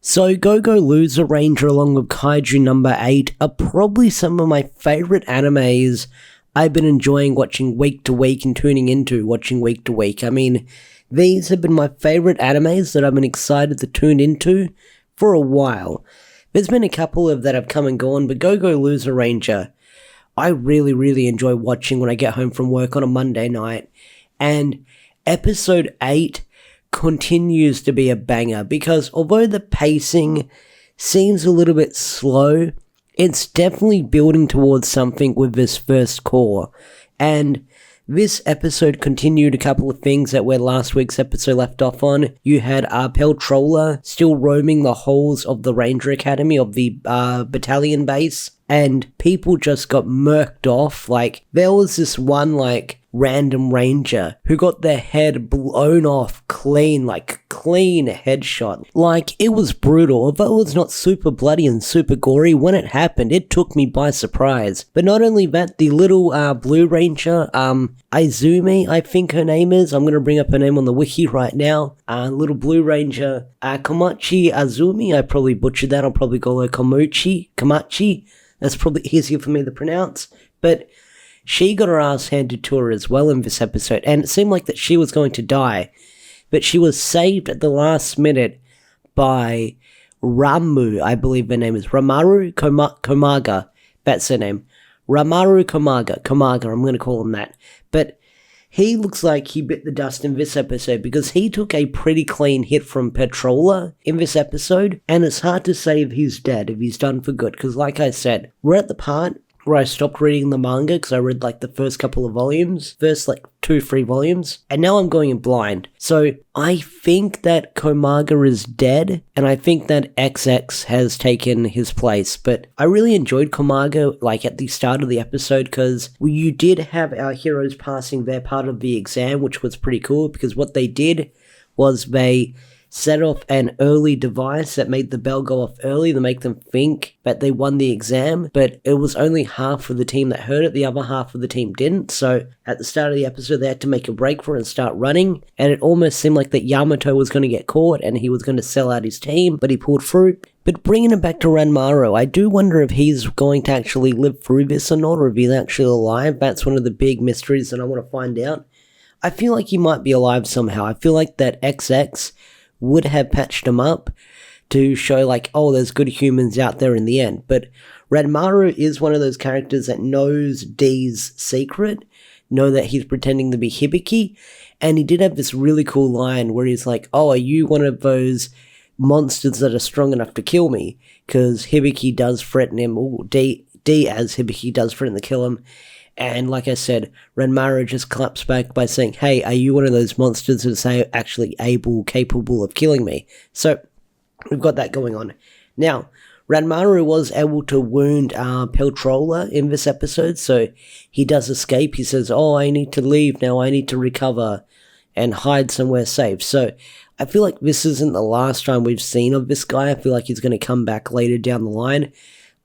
So Go-Go Loser Ranger along with Kaiju number 8 are probably some of my favourite animes I've been enjoying watching week to week and tuning into watching week to week. I mean, these have been my favourite animes that I've been excited to tune into for a while. There's been a couple of that have come and gone, but Go-Go Loser Ranger, I really enjoy watching when I get home from work on a Monday night. And episode 8 continues to be a banger because although the pacing seems a little bit slow, it's definitely building towards something with this first core. And this episode continued a couple of things that where last week's episode left off on. You had Peltroller still roaming the halls of the Ranger Academy of the battalion base, and people just got murked off. Like, there was this one, random ranger who got their head blown off clean headshot. It was brutal. Although it was not super bloody and super gory, when it happened, it took me by surprise. But not only that, the little blue ranger, Izumi, I think her name is. I'm going to bring up her name on the wiki right now. Little blue ranger, Komachi Azumi. I probably butchered that. I'll probably call her Komachi. That's probably easier for me to pronounce. But she got her ass handed to her as well in this episode, and it seemed like that she was going to die, but she was saved at the last minute by Ramu, I believe her name is, Ramaru Komaga, that's her name, Ramaru Komaga, I'm going to call him that, but he looks like he bit the dust in this episode because he took a pretty clean hit from Peltroller in this episode, and it's hard to say if he's dead, if he's done for good, because like I said, we're at the part where I stopped reading the manga because I read the first couple of volumes, first 2-3 volumes, and now I'm going in blind. So I think that Komaga is dead, and I think that XX has taken his place, but I really enjoyed Komaga at the start of the episode because you did have our heroes passing their part of the exam, which was pretty cool because what they did was they set off an early device that made the bell go off early to make them think that they won the exam, but it was only half of the team that heard it, the other half of the team didn't, so at the start of the episode they had to make a break for it and start running, and it almost seemed like that Yamato was going to get caught and he was going to sell out his team, but he pulled through. But bringing it back to Ranmaru, I do wonder if he's going to actually live through this or not, or if he's actually alive. That's one of the big mysteries that I want to find out. I feel like he might be alive somehow. I feel like that XX would have patched him up to show there's good humans out there in the end. But Ranmaru is one of those characters that knows D's secret, know that he's pretending to be Hibiki, and he did have this really cool line where he's like, oh, are you one of those monsters that are strong enough to kill me? Because Hibiki does threaten him, D as Hibiki does threaten to kill him. And like I said, Ranmaru just claps back by saying, hey, are you one of those monsters that's actually capable of killing me? So, we've got that going on. Now, Ranmaru was able to wound Peltroller in this episode, so he does escape. He says, oh, I need to leave now, I need to recover and hide somewhere safe. So, I feel like this isn't the last time we've seen of this guy. I feel like he's going to come back later down the line.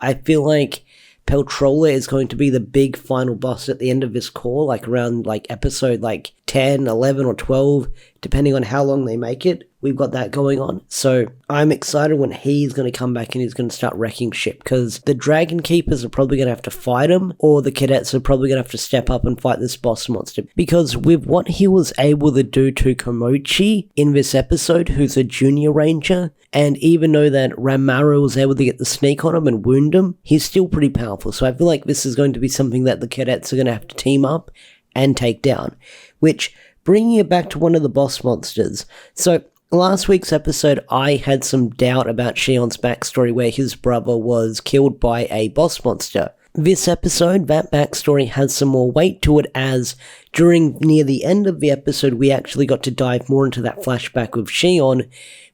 I feel like Peltroller is going to be the big final boss at the end of this core, around episode 10, 11, or 12, depending on how long they make it. We've got that going on. So I'm excited when he's going to come back and he's going to start wrecking shit, because the Dragon Keepers are probably going to have to fight him, or the cadets are probably going to have to step up and fight this boss monster. Because with what he was able to do to Komochi in this episode, who's a junior ranger, and even though that Ranmaru was able to get the sneak on him and wound him, he's still pretty powerful. So I feel like this is going to be something that the cadets are going to have to team up and take down. Which, bringing it back to one of the boss monsters. So, last week's episode, I had some doubt about Shion's backstory where his brother was killed by a boss monster. This episode, that backstory has some more weight to it, as near the end of the episode, we actually got to dive more into that flashback with Shion,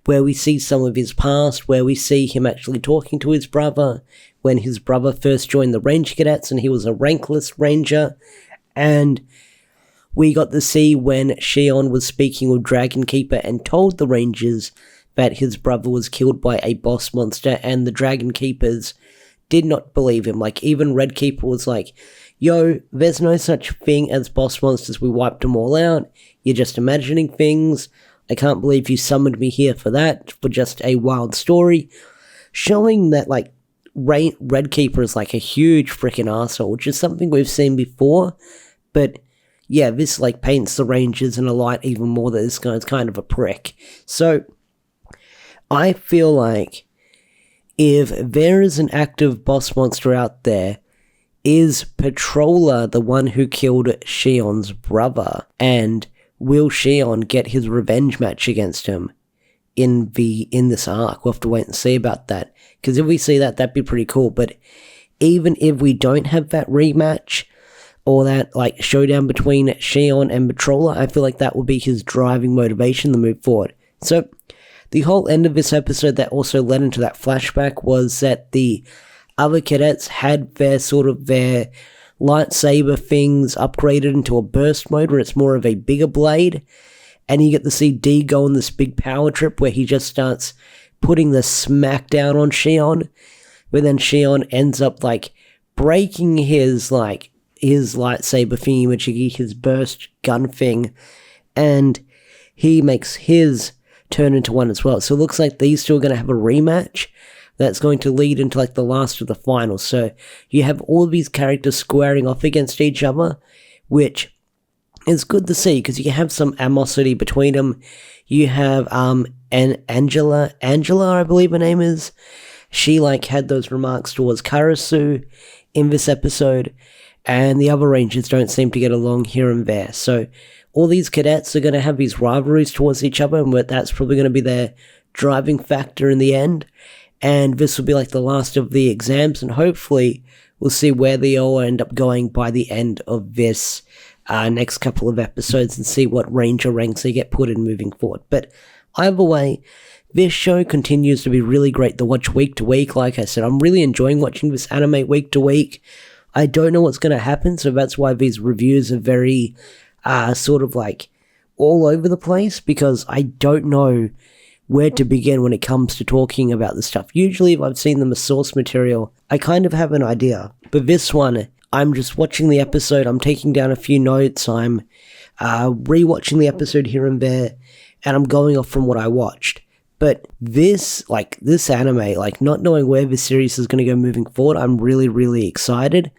where we see some of his past, where we see him actually talking to his brother, when his brother first joined the Ranger Cadets and he was a rankless ranger, and we got to see when Shion was speaking with Dragon Keeper and told the Rangers that his brother was killed by a boss monster, and the Dragon Keepers did not believe him. Even Red Keeper was like, yo, there's no such thing as boss monsters, we wiped them all out, you're just imagining things, I can't believe you summoned me here for that, for just a wild story. Showing that, like, Redkeeper is like a huge freaking asshole, which is something we've seen before. But yeah, this like paints the Rangers in a light even more that this guy's kind of a prick. So I feel like if there is an active boss monster out there, is Patroller the one who killed Shion's brother? And will Shion get his revenge match against him in this arc? We'll have to wait and see about that. Because if we see that, that'd be pretty cool. But even if we don't have that rematch, or that like showdown between Shion and Patroller, I feel like that will be his driving motivation to move forward. So the whole end of this episode that also led into that flashback was that the other cadets had their lightsaber things upgraded into a burst mode where it's more of a bigger blade, and you get to see D go on this big power trip where he just starts putting the smack down on Shion, but then Shion ends up like breaking his lightsaber thingy, his burst gun thing, and he makes his turn into one as well. So it looks like these two are going to have a rematch that's going to lead into like the last of the finals. So you have all of these characters squaring off against each other, which is good to see because you have some animosity between them. You have Angela, I believe her name is. She like had those remarks towards Karasu in this episode, and the other Rangers don't seem to get along here and there. So all these cadets are going to have these rivalries towards each other, and that's probably going to be their driving factor in the end. And this will be like the last of the exams, and hopefully we'll see where they all end up going by the end of this next couple of episodes and see what Ranger ranks they get put in moving forward. But either way, this show continues to be really great to watch week to week. Like I said, I'm really enjoying watching this anime week to week. I don't know what's going to happen, so that's why these reviews are very sort of like all over the place, because I don't know where to begin when it comes to talking about this stuff. Usually if I've seen them as source material, I kind of have an idea. But this one, I'm just watching the episode, I'm taking down a few notes, I'm rewatching the episode here and there, and I'm going off from what I watched. But this anime, like not knowing where this series is going to go moving forward, I'm really, really excited.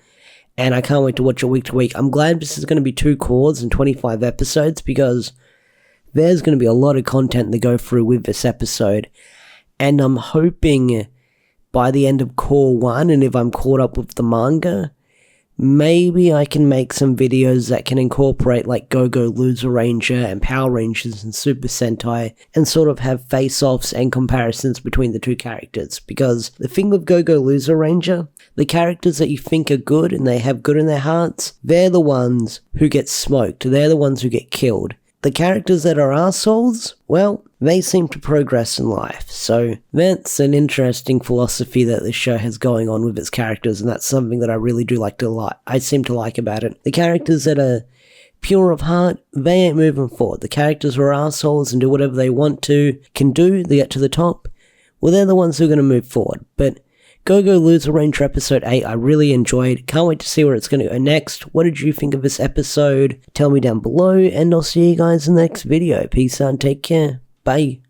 And I can't wait to watch it week to week. I'm glad this is going to be 2 cores and 25 episodes, because there's going to be a lot of content to go through with this episode. And I'm hoping by the end of core 1, and if I'm caught up with the manga, maybe I can make some videos that can incorporate like Go-Go Loser Ranger and Power Rangers and Super Sentai, and sort of have face-offs and comparisons between the two characters. Because the thing with Go-Go Loser Ranger, the characters that you think are good and they have good in their hearts, they're the ones who get smoked, they're the ones who get killed. The characters that are assholes, well, they seem to progress in life. So that's an interesting philosophy that this show has going on with its characters, and that's something that I really do I seem to like about it. The characters that are pure of heart, they ain't moving forward. The characters who are assholes and do whatever they want to, can do, they get to the top, well, they're the ones who are going to move forward. But Go-Go Loser Ranger episode 8, I really enjoyed. Can't wait to see where it's going to go next. What did you think of this episode? Tell me down below, and I'll see you guys in the next video. Peace out and take care. Bye.